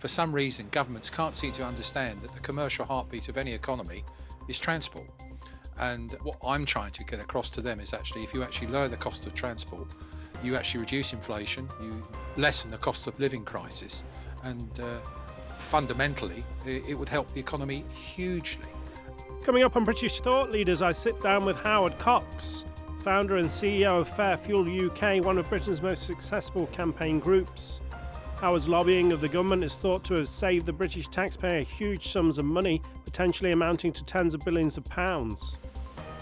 for some reason, governments can't seem to understand that the commercial heartbeat of any economy is transport. And what I'm trying to get across to them is actually, if you actually lower the cost of transport, you actually reduce inflation, you lessen the cost of living crisis, and fundamentally, it would help the economy hugely. Coming up on British Thought Leaders, I sit down with Howard Cox, founder and CEO of Fair Fuel UK, one of Britain's most successful campaign groups. Howard's lobbying of the government is thought to have saved the British taxpayer huge sums of money, potentially amounting to tens of billions of pounds.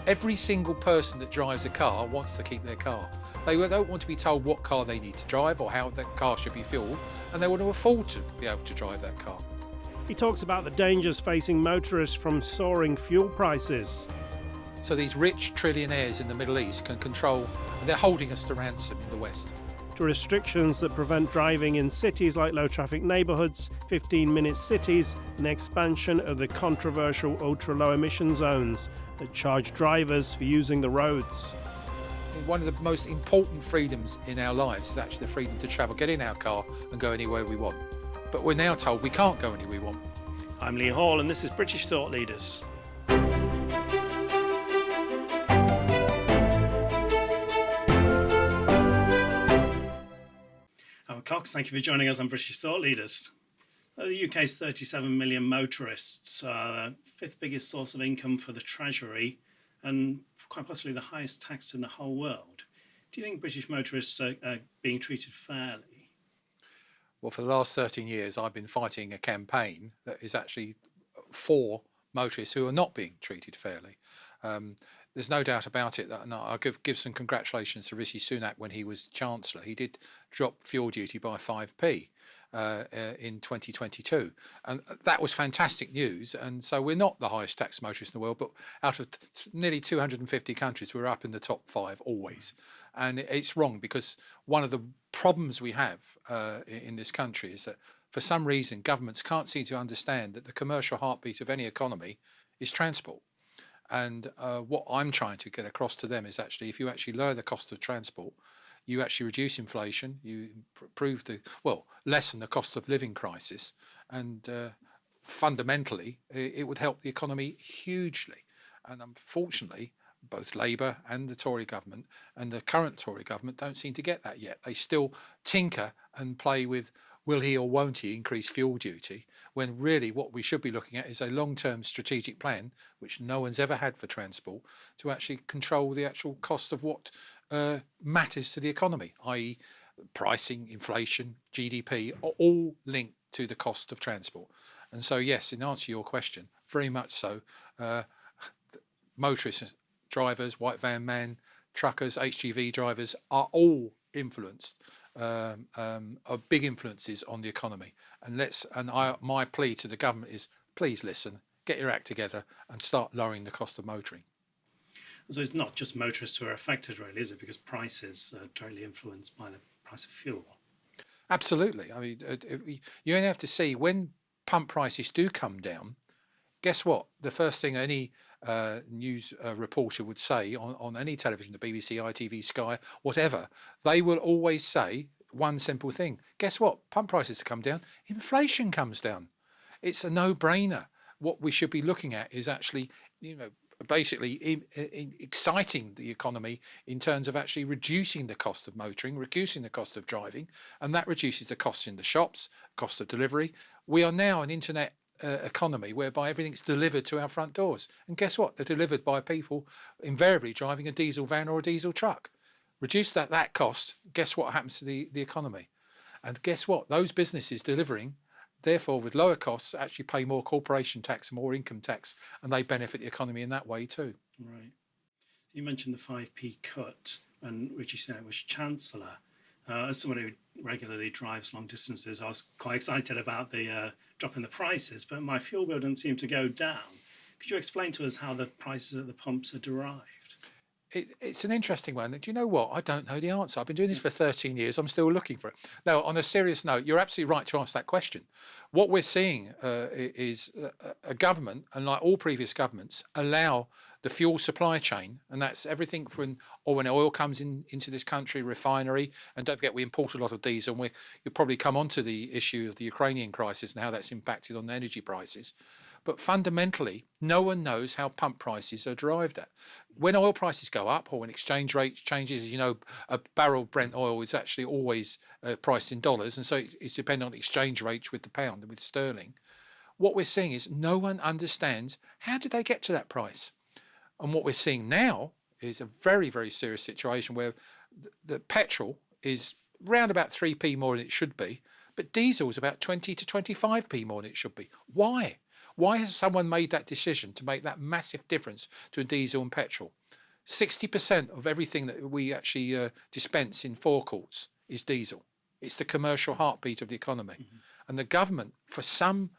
Every single person that drives a car wants to keep their car. They don't want to be told what car they need to drive or how that car should be fueled, and they want to afford to be able to drive that car. He talks about the dangers facing motorists from soaring fuel prices. So these rich trillionaires in the Middle East can control, and they're holding us to ransom in the West. To restrictions that prevent driving in cities like low-traffic neighbourhoods, 15-minute cities, and expansion of the controversial ultra-low emission zones that charge drivers for using the roads. One of the most important freedoms in our lives is actually the freedom to travel, get in our car and go anywhere we want. But we're now told we can't go anywhere we want. I'm Lee Hall and this is British Thought Leaders. Howard Cox, thank you for joining us on British Thought Leaders. The UK's 37 million motorists are the fifth biggest source of income for the Treasury and quite possibly the highest tax in the whole world. Do you think British motorists are being treated fairly? Well, for the last 13 years, I've been fighting a campaign that is actually for motorists who are not being treated fairly. There's no doubt about it that, and I'll give some congratulations to Rishi Sunak when he was Chancellor. He did drop fuel duty by 5p in 2022, and that was fantastic news. And so we're not the highest tax motorists in the world, but out of nearly 250 countries, we're up in the top 5 always. And it's wrong, because one of the problems we have in this country is that for some reason governments can't seem to understand that the commercial heartbeat of any economy is transport. And what I'm trying to get across to them is actually, if you actually lower the cost of transport, you actually reduce inflation, you lessen the cost of living crisis, and fundamentally it would help the economy hugely. And unfortunately, both Labour and the Tory government and the current Tory government don't seem to get that yet. They still tinker and play with will he or won't he increase fuel duty, when really what we should be looking at is a long-term strategic plan, which no one's ever had for transport, to actually control the actual cost of what matters to the economy, i.e. pricing, inflation, GDP, are all linked to the cost of transport. And so, yes, in answer to your question, very much so, motorists, drivers, white van man, truckers, HGV drivers are all influenced, are big influences on the economy. My plea to the government is, please listen, get your act together and start lowering the cost of motoring. So it's not just motorists who are affected, really, is it? Because prices are totally influenced by the price of fuel. Absolutely. I mean, you only have to see when pump prices do come down. Guess what? The first thing any news reporter would say on any television, the BBC, ITV, Sky, whatever, they will always say one simple thing. Guess what? Pump prices come down, inflation comes down. It's a no-brainer. What we should be looking at is actually, basically exciting the economy in terms of actually reducing the cost of motoring, reducing the cost of driving, and that reduces the costs in the shops, cost of delivery. We are now an internet economy whereby everything's delivered to our front doors. And guess what? They're delivered by people invariably driving a diesel van or a diesel truck. Reduce that cost, guess what happens to the economy? And guess what? Those businesses delivering, therefore with lower costs, actually pay more corporation tax and more income tax, and they benefit the economy in that way too. Right. You mentioned the 5p cut when Rishi Sunak was Chancellor. As someone who regularly drives long distances, I was quite excited about the drop in the prices, but my fuel bill doesn't seem to go down. Could you explain to us how the prices at the pumps are derived? It's an interesting one. Do you know what? I don't know the answer. I've been doing this for 13 years. I'm still looking for it. Now, on a serious note, you're absolutely right to ask that question. What we're seeing is a government, and like all previous governments, allow the fuel supply chain, and that's everything from, or when oil comes into this country, refinery, and don't forget we import a lot of diesel. And you'll probably come on to the issue of the Ukrainian crisis and how that's impacted on energy prices. But fundamentally, no one knows how pump prices are derived at. When oil prices go up or when exchange rate changes, a barrel of Brent oil is actually always priced in dollars. And so it's dependent on the exchange rate with the pound and with sterling. What we're seeing is no one understands how did they get to that price. And what we're seeing now is a very, very serious situation where the petrol is round about 3p more than it should be, but diesel is about 20 to 25p more than it should be. Why? Why has someone made that decision to make that massive difference between diesel and petrol? 60% of everything that we actually dispense in forecourts is diesel. It's the commercial heartbeat of the economy. Mm-hmm. And the government, for some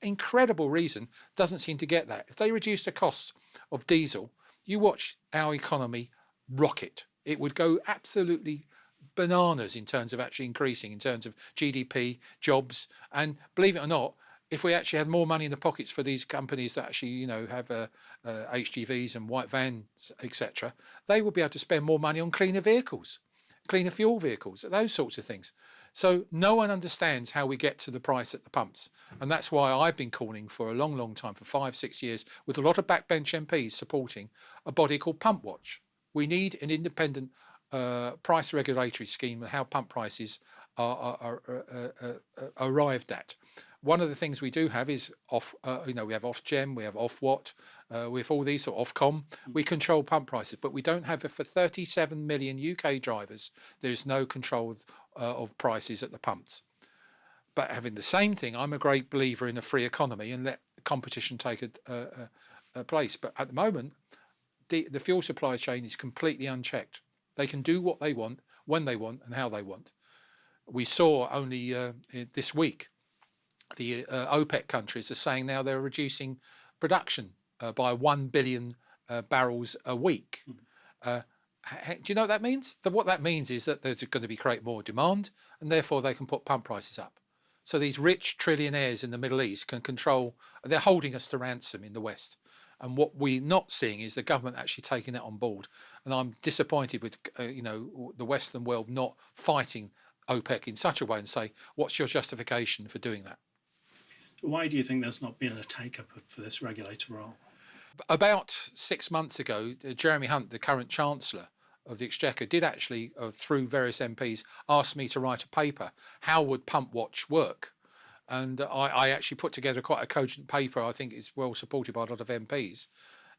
incredible reason, doesn't seem to get that. If they reduce the cost of diesel, you watch our economy rocket. It would go absolutely bananas in terms of actually increasing, in terms of GDP, jobs, and believe it or not, if we actually had more money in the pockets for these companies that actually, have HGVs and white vans, etc., they would be able to spend more money on cleaner vehicles, cleaner fuel vehicles, those sorts of things. So no one understands how we get to the price at the pumps. And that's why I've been calling for a long, long time, for 5-6 years, with a lot of backbench MPs supporting a body called Pumpwatch. We need an independent price regulatory scheme of how pump prices are arrived at. One of the things we do have is we have Ofgem, we have Ofwat, we have all these sort of Ofcom. We control pump prices, but we don't have it for 37 million UK drivers. There's no control of prices at the pumps. But having the same thing, I'm a great believer in a free economy and let competition take a place. But at the moment, the fuel supply chain is completely unchecked. They can do what they want, when they want, and how they want. We saw only this week, the OPEC countries are saying now they're reducing production by 1 billion barrels a week. Do you know what that means? What that means is that there's going to be create more demand, and therefore they can put pump prices up. So these rich trillionaires in the Middle East can control, they're holding us to ransom in the West. And what we're not seeing is the government actually taking that on board. And I'm disappointed with, the Western world not fighting OPEC in such a way and say, what's your justification for doing that? Why do you think there's not been a take-up for this regulator role? About 6 months ago, Jeremy Hunt, the current Chancellor of the Exchequer, did actually, through various MPs, ask me to write a paper. How would Pumpwatch work? And I actually put together quite a cogent paper. I think it's well supported by a lot of MPs.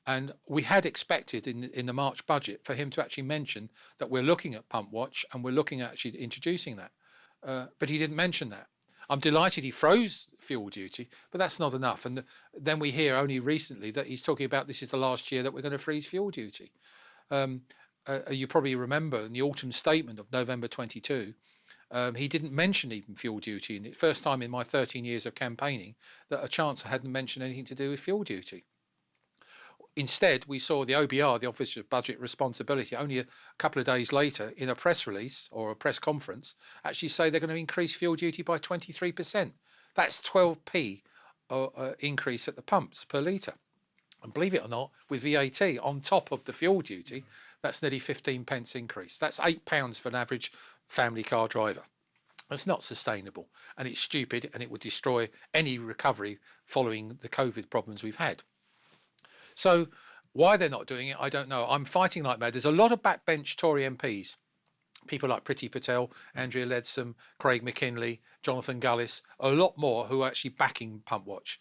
And we had expected in the March budget for him to actually mention that we're looking at Pumpwatch and we're looking at actually introducing that. But he didn't mention that. I'm delighted he froze fuel duty, but that's not enough. And then we hear only recently that he's talking about this is the last year that we're going to freeze fuel duty. You probably remember in the autumn statement of November 22, he didn't mention even fuel duty. And the first time in my 13 years of campaigning that a Chancellor hadn't mentioned anything to do with fuel duty. Instead, we saw the OBR, the Office of Budget Responsibility, only a couple of days later in a press release or a press conference, actually say they're going to increase fuel duty by 23%. That's 12p increase at the pumps per litre. And believe it or not, with VAT on top of the fuel duty, that's nearly 15 pence increase. That's £8 for an average family car driver. That's not sustainable, and it's stupid, and it would destroy any recovery following the COVID problems we've had. So why they're not doing it, I don't know. I'm fighting like mad. There's a lot of backbench Tory MPs, people like Priti Patel, Andrea Leadsom, Craig McKinley, Jonathan Gullis, a lot more who are actually backing Pumpwatch.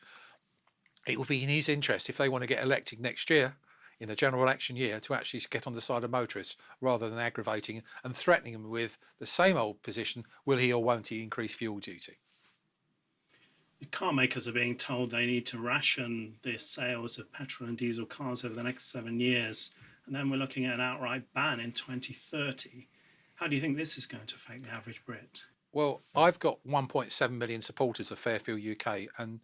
It will be in his interest if they want to get elected next year, in the general election year, to actually get on the side of motorists rather than aggravating and threatening them with the same old position, will he or won't he increase fuel duty? The car makers are being told they need to ration their sales of petrol and diesel cars over the next 7 years, and then we're looking at an outright ban in 2030. How do you think this is going to affect the average Brit? Well, I've got 1.7 million supporters of Fairfield UK, and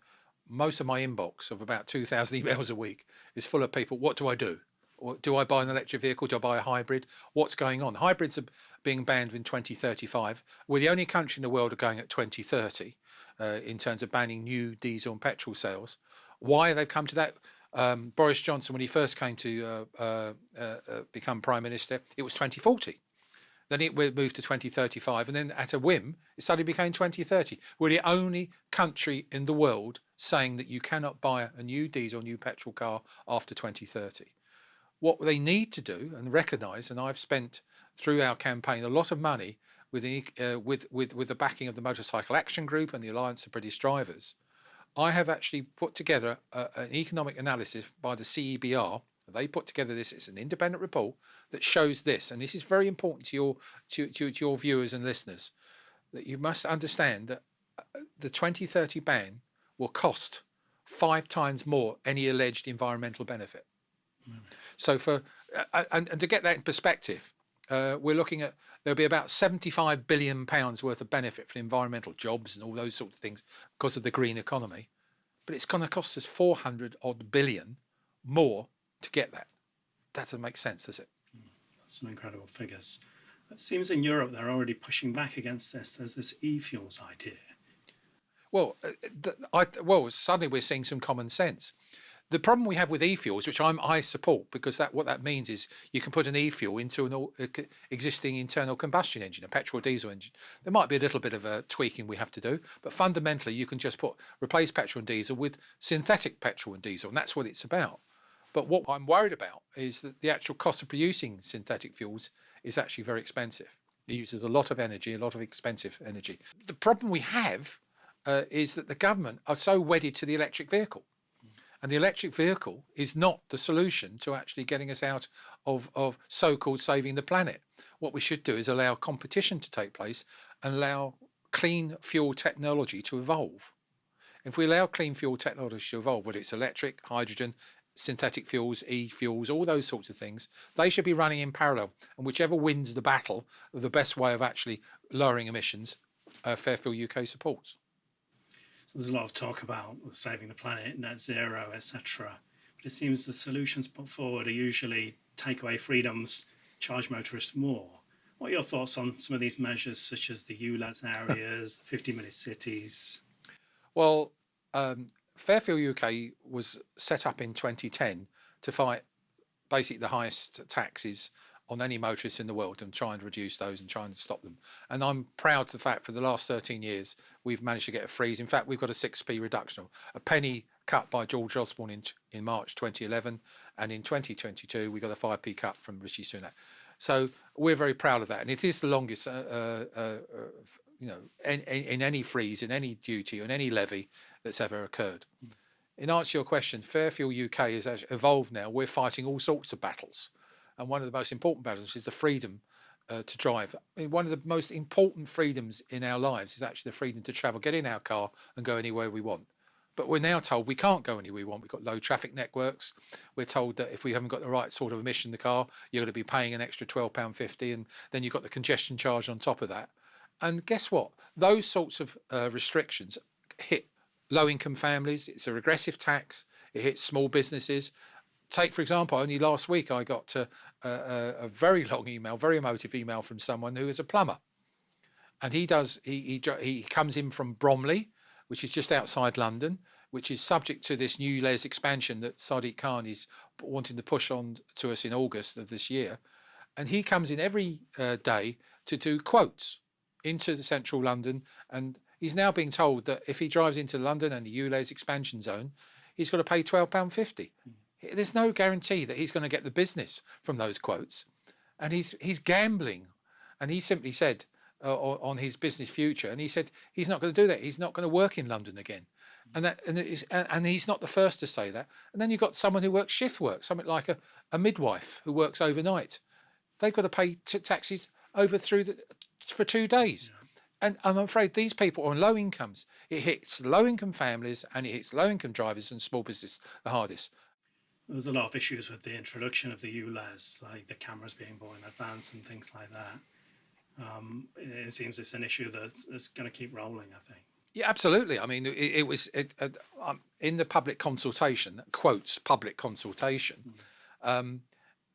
most of my inbox of about 2,000 emails a week is full of people, what do I do? Or do I buy an electric vehicle? Do I buy a hybrid? What's going on? Hybrids are being banned in 2035. We're the only country in the world are going at 2030 in terms of banning new diesel and petrol sales. Why they've come to that? Boris Johnson, when he first came to become Prime Minister, it was 2040. Then it moved to 2035, and then at a whim, it suddenly became 2030. We're the only country in the world saying that you cannot buy a new diesel, new petrol car after 2030. What they need to do and recognise, and I've spent through our campaign a lot of money with the backing of the Motorcycle Action Group and the Alliance of British Drivers. I have actually put together an economic analysis by the CEBR. They put together this. It's an independent report that shows this, and this is very important to your viewers and listeners, that you must understand that the 2030 ban will cost 5 times more any alleged environmental benefit. So and to get that in perspective, we're looking at there'll be about £75 billion worth of benefit for environmental jobs and all those sorts of things because of the green economy, but it's going to cost us 400 odd billion more to get that. That doesn't make sense, does it? That's some incredible figures. It seems in Europe they're already pushing back against this. There's this Efuels idea. Well, suddenly we're seeing some common sense. The problem we have with e-fuels, which I support, because what that means is you can put an e-fuel into an existing internal combustion engine, a petrol or diesel engine. There might be a little bit of a tweaking we have to do, but fundamentally you can just replace petrol and diesel with synthetic petrol and diesel, and that's what it's about. But what I'm worried about is that the actual cost of producing synthetic fuels is actually very expensive. It uses a lot of energy, a lot of expensive energy. The problem we have is that the government are so wedded to the electric vehicle. And the electric vehicle is not the solution to actually getting us out of so-called saving the planet. What we should do is allow competition to take place and allow clean fuel technology to evolve. If we allow clean fuel technology to evolve, whether it's electric, hydrogen, synthetic fuels, e-fuels, all those sorts of things, they should be running in parallel. And whichever wins the battle, the best way of actually lowering emissions, Fairfield UK supports. So there's a lot of talk about saving the planet, net zero, etc. But it seems the solutions put forward are usually take away freedoms, charge motorists more. What are your thoughts on some of these measures, such as the Euless areas, the 50-minute cities? Well, Fairfield UK was set up in 2010 to fight basically the highest taxes on any motorists in the world and try and reduce those and try and stop them. And I'm proud of the fact for the last 13 years we've managed to get a freeze. In fact, we've got a 6p reduction, a penny cut by George Osborne in March 2011, and in 2022 we got a 5p cut from Rishi Sunak. So we're very proud of that, and it is the longest in any freeze, in any duty, on any levy that's ever occurred. In answer to your question, Fairfield UK has evolved now. We're fighting all sorts of battles. And one of the most important battles is the freedom to drive. I mean, one of the most important freedoms in our lives is actually the freedom to travel, get in our car and go anywhere we want. But we're now told we can't go anywhere we want. We've got low traffic networks. We're told that if we haven't got the right sort of emission in the car, you're going to be paying an extra £12.50, and then you've got the congestion charge on top of that. And guess what? Those sorts of restrictions hit low-income families. It's a regressive tax. It hits small businesses. Take, for example, only last week I got a very long email, very emotive email from someone who is a plumber. And he comes in from Bromley, which is just outside London, which is subject to this new Euless expansion that Sadiq Khan is wanting to push on to us in August of this year. And he comes in every day to do quotes into the central London. And he's now being told that if he drives into London and the Euless expansion zone, he's got to pay £12.50. There's no guarantee that he's going to get the business from those quotes, and he's gambling. And he simply said on his business future, and he said he's not going to do that. He's not going to work in London again, and he's not the first to say that. And then you've got someone who works shift work, something like a midwife who works overnight. They've got to pay taxis for 2 days. And I'm afraid these people are on low incomes. It hits low-income families and it hits low-income drivers and small business the hardest. There's a lot of issues with the introduction of the Euless, like the cameras being bought in advance and things like that. It seems it's an issue that's going to keep rolling, I think. Yeah, absolutely. I mean, it was in the public consultation, quotes public consultation.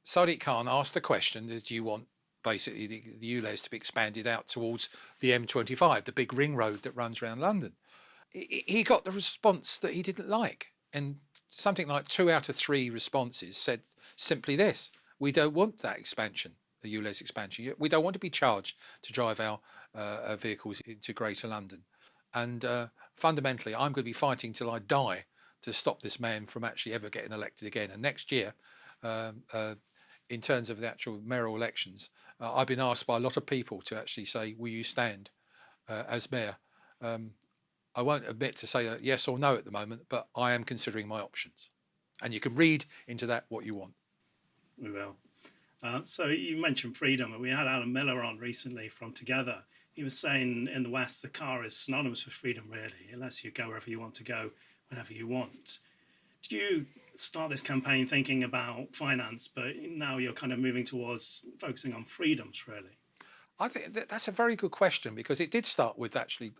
Sadiq Khan asked the question: do you want basically the Euless to be expanded out towards the M25, the big ring road that runs around London? He got the response that he didn't like, and something like 2 out of 3 responses said simply this: we don't want that expansion, the Euless expansion. We don't want to be charged to drive our vehicles into Greater London. And fundamentally, I'm going to be fighting till I die to stop this man from actually ever getting elected again. And next year, in terms of the actual mayoral elections, I've been asked by a lot of people to actually say, will you stand as mayor? I won't admit to say a yes or no at the moment, but I am considering my options. And you can read into that what you want. We will. So you mentioned freedom, and we had Alan Miller on recently from Together. He was saying in the West, the car is synonymous with freedom, really. It lets you go wherever you want to go, whenever you want. Did you start this campaign thinking about finance, but now you're kind of moving towards focusing on freedoms, really? I think that's a very good question, because it did start with actually,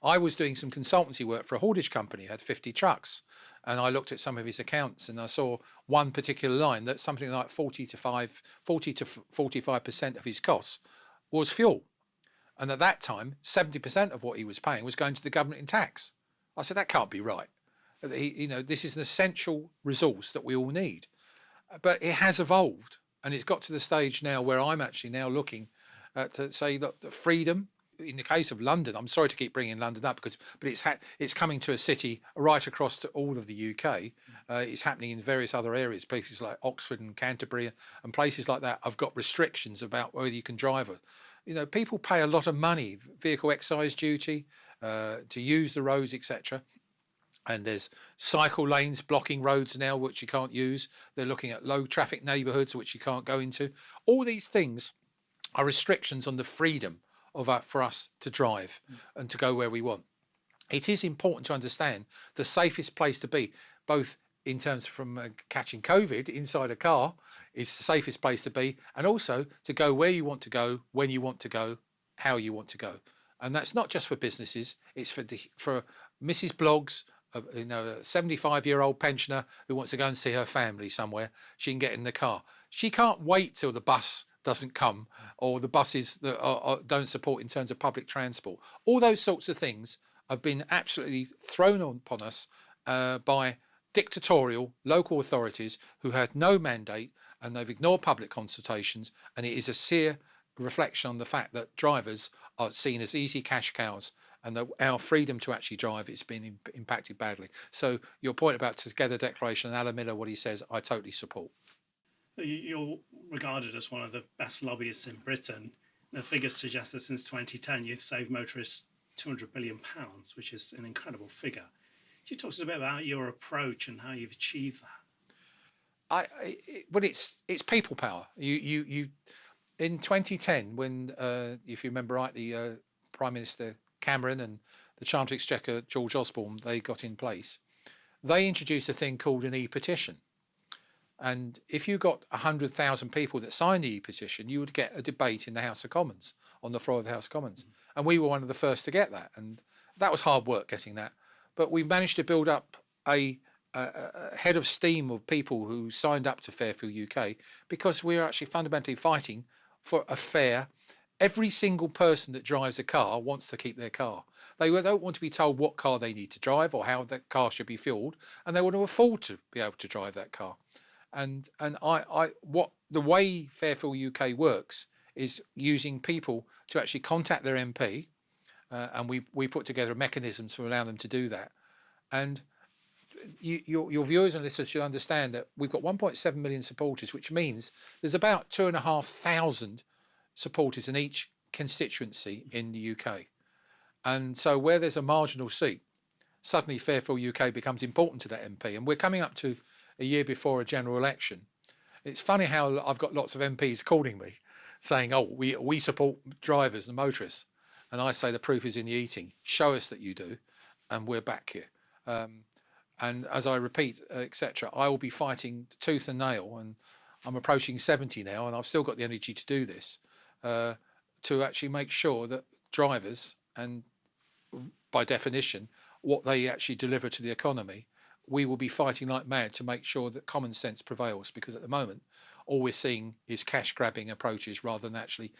I was doing some consultancy work for a haulage company, had 50 trucks, and I looked at some of his accounts and I saw one particular line that something like 40 to 45% of his costs was fuel. And at that time, 70% of what he was paying was going to the government in tax. I said, that can't be right. This is an essential resource that we all need. But it has evolved, and it's got to the stage now where I'm actually now looking to say that the freedom, in the case of London, I'm sorry to keep bringing London up, but it's coming to a city right across to all of the UK. It's happening in various other areas, places like Oxford and Canterbury and places like that. I've got restrictions about whether you can drive it. People pay a lot of money, vehicle excise duty, to use the roads, etc. And there's cycle lanes blocking roads now, which you can't use. They're looking at low traffic neighbourhoods, which you can't go into. All these things are restrictions on the freedom for us to drive and to go where we want. It is important to understand the safest place to be, both in terms from catching COVID inside a car is the safest place to be, and also to go where you want to go, when you want to go, how you want to go. And that's not just for businesses, it's for Mrs. Bloggs, a 75-year-old pensioner who wants to go and see her family somewhere. She can get in the car. She can't wait till the bus doesn't come, or the buses that don't support in terms of public transport. All those sorts of things have been absolutely thrown upon us by dictatorial local authorities who had no mandate, and they've ignored public consultations, and it is a sheer reflection on the fact that drivers are seen as easy cash cows, and that our freedom to actually drive is being impacted badly. So your point about Together Declaration and Alan Miller, what he says, I totally support. You're regarded as one of the best lobbyists in Britain. The figures suggest that since 2010 you've saved motorists £200 billion, which is an incredible figure. Could you talk to us a bit about your approach and how you've achieved that? It's people power. You in 2010, when if you remember rightly, Prime Minister Cameron and the Chancellor of Exchequer George Osborne, they got in place. They introduced a thing called an e-petition. And if you got 100,000 people that signed the e-petition, you would get a debate in the House of Commons, on the floor of the House of Commons. And we were one of the first to get that. And that was hard work getting that. But we managed to build up a head of steam of people who signed up to Fairfield UK, because we're actually fundamentally fighting for a fair. Every single person that drives a car wants to keep their car. They don't want to be told what car they need to drive or how that car should be fueled, and they want to afford to be able to drive that car. And what the way Fairfield UK works is using people to actually contact their MP, and we put together mechanisms to allow them to do that. And your viewers and listeners should understand that we've got 1.7 million supporters, which means there's about 2,500 supporters in each constituency in the UK. And so where there's a marginal seat, suddenly Fairfield UK becomes important to that MP. And we're coming up to a year before a general election. It's funny how I've got lots of MPs calling me saying, oh, we support drivers and motorists. And I say the proof is in the eating. Show us that you do, and we're back here. And as I repeat, etc., I will be fighting tooth and nail, and I'm approaching 70 now, and I've still got the energy to do this, to actually make sure that drivers, and by definition, what they actually deliver to the economy, we will be fighting like mad to make sure that common sense prevails, because at the moment, all we're seeing is cash grabbing approaches rather than actually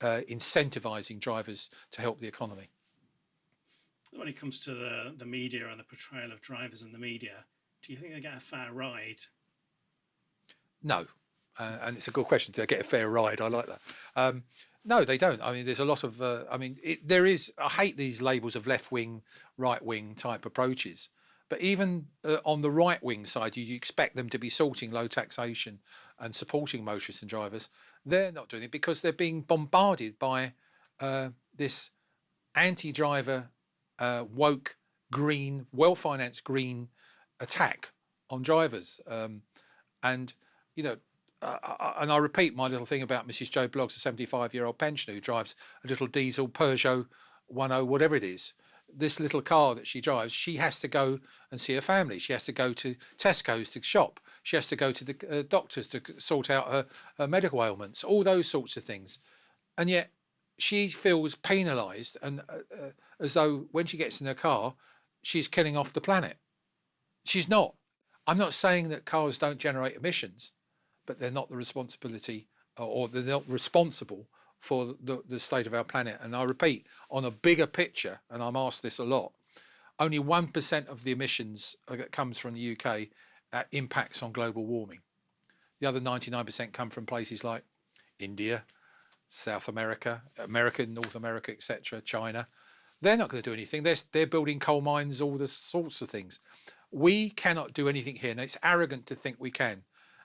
incentivizing drivers to help the economy. When it comes to the media and the portrayal of drivers in the media, do you think they get a fair ride? No. And it's a good question. Do they get a fair ride? I like that. No, they don't. I mean, there's a lot of. There is. I hate these labels of left wing, right wing type approaches. But even on the right wing side, you expect them to be sorting low taxation and supporting motorists and drivers. They're not doing it because they're being bombarded by this anti-driver, woke, green, well-financed green attack on drivers. And you know. And I repeat my little thing about Mrs. Joe Bloggs, a 75-year-old pensioner who drives a little diesel Peugeot 10, whatever it is. This little car that she drives, she has to go and see her family. She has to go to Tesco's to shop. She has to go to the doctors to sort out her medical ailments, all those sorts of things. And yet she feels penalised and as though when she gets in her car, she's killing off the planet. She's not. I'm not saying that cars don't generate emissions, but they're not the responsibility, or they're not responsible for the state of our planet. And I repeat, on a bigger picture, and I'm asked this a lot, only 1% of the emissions that comes from the UK impacts on global warming. The other 99% come from places like India, South America, North America, etc., China. They're not going to do anything. They're building coal mines, all the sorts of things. We cannot do anything here. And it's arrogant to think we can.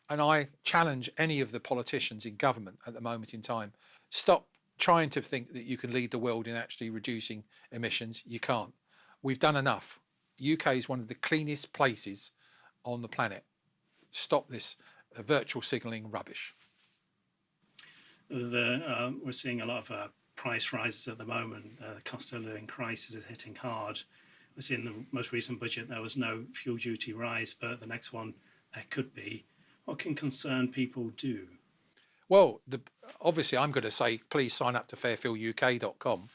And I challenge any of the politicians in government at the moment in time, stop trying to think that you can lead the world in actually reducing emissions. You can't. We've done enough. UK is one of the cleanest places on the planet. Stop this virtual signalling rubbish. We're seeing a lot of price rises at the moment. The cost of living crisis is hitting hard. We're seeing the most recent budget, there was no fuel duty rise, but the next one there could be. What can concerned people do? Well, obviously, I'm going to say, please sign up to fairfielduk.com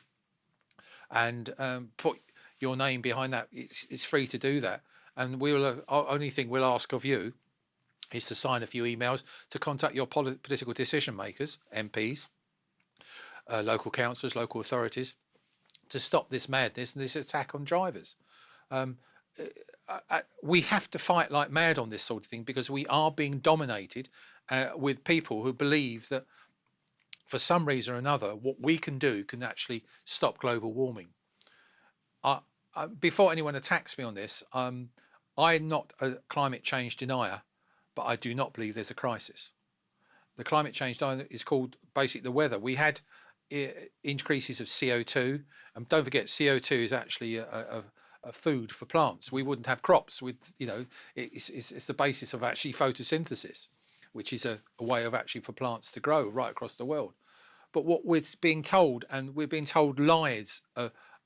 and put your name behind that. It's free to do that. And only thing we'll ask of you is to sign a few emails to contact your political decision makers, MPs, local councillors, local authorities, to stop this madness and this attack on drivers. We have to fight like mad on this sort of thing because we are being dominated with people who believe that for some reason or another, what we can do can actually stop global warming. Before anyone attacks me on this, I'm not a climate change denier, but I do not believe there's a crisis. The climate change denier is called basically the weather. We had increases of CO2, and don't forget CO2 is actually a food for plants. We wouldn't have crops with, it's the basis of actually photosynthesis, which is a way of actually for plants to grow right across the world. But what we're being told, and we're being told lies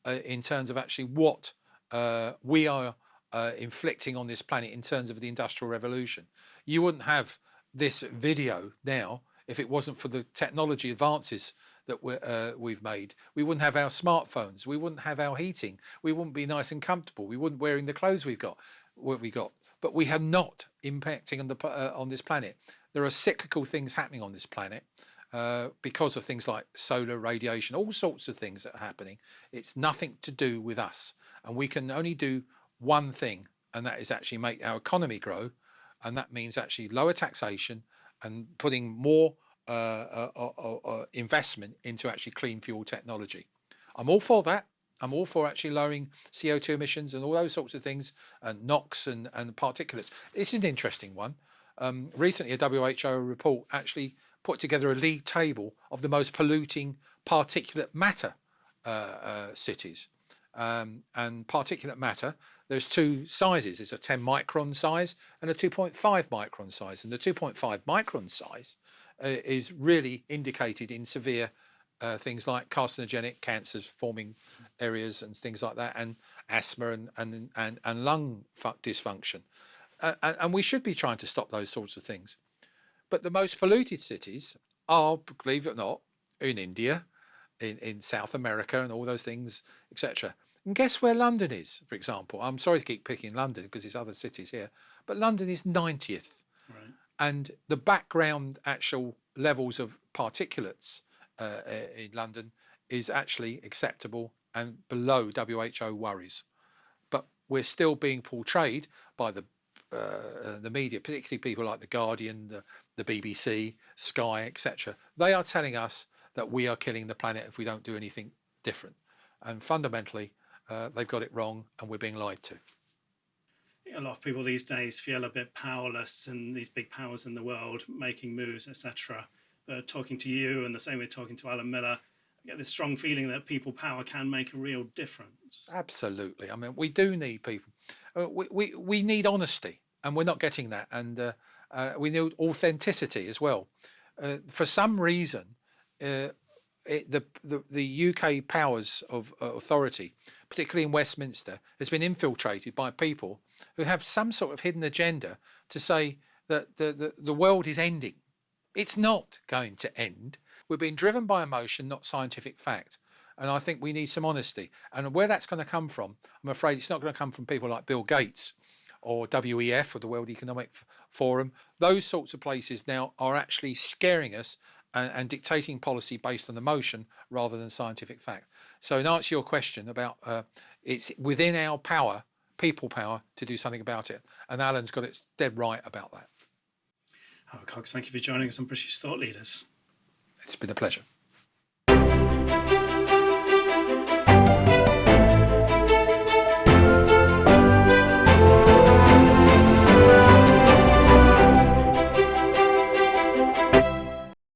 in terms of actually what we are inflicting on this planet in terms of the Industrial Revolution. You wouldn't have this video now if it wasn't for the technology advances that we've made. We wouldn't have our smartphones. We wouldn't have our heating. We wouldn't be nice and comfortable. We wouldn't wearing the clothes we've got. But we have not impacting on this planet. There are cyclical things happening on this planet because of things like solar radiation, all sorts of things that are happening. It's nothing to do with us, and we can only do one thing, and that is actually make our economy grow, and that means actually lower taxation and putting more investment into actually clean fuel technology. I'm all for that. I'm all for actually lowering CO2 emissions and all those sorts of things, and NOx and particulates. This is an interesting one. Recently, a WHO report actually put together a league table of the most polluting particulate matter cities. And particulate matter, there's two sizes. There's a 10 micron size and a 2.5 micron size. And the 2.5 micron size is really indicated in severe things like carcinogenic cancers forming areas and things like that, and asthma and lung dysfunction. And we should be trying to stop those sorts of things. But the most polluted cities are, believe it or not, in India, in South America and all those things, etc. And guess where London is, for example? I'm sorry to keep picking London because there's other cities here, but London is 90th. Right. and the background actual levels of particulates in London is actually acceptable and below WHO worries. But we're still being portrayed by the media, particularly people like the Guardian, the BBC, Sky, etc. They are telling us that we are killing the planet if we don't do anything different, and fundamentally, they've got it wrong, and we're being lied to. A lot of people these days feel a bit powerless and these big powers in the world making moves, etc. But talking to you, and the same way talking to Alan Miller, I get this strong feeling that people power can make a real difference. Absolutely. I mean, we do need people. We need honesty, and we're not getting that. And we need authenticity as well. For some reason, the UK powers of authority, particularly in Westminster, has been infiltrated by people who have some sort of hidden agenda to say that the world is ending. It's not going to end. We're being driven by emotion, not scientific fact. And I think we need some honesty. And where that's going to come from, I'm afraid it's not going to come from people like Bill Gates or WEF or the World Economic Forum. Those sorts of places now are actually scaring us and dictating policy based on emotion rather than scientific fact. So in answer to your question about it's within our power, people power, to do something about it. And Alan's got it dead right about that. Howard Cox, thank you for joining us on British Thought Leaders. It's been a pleasure.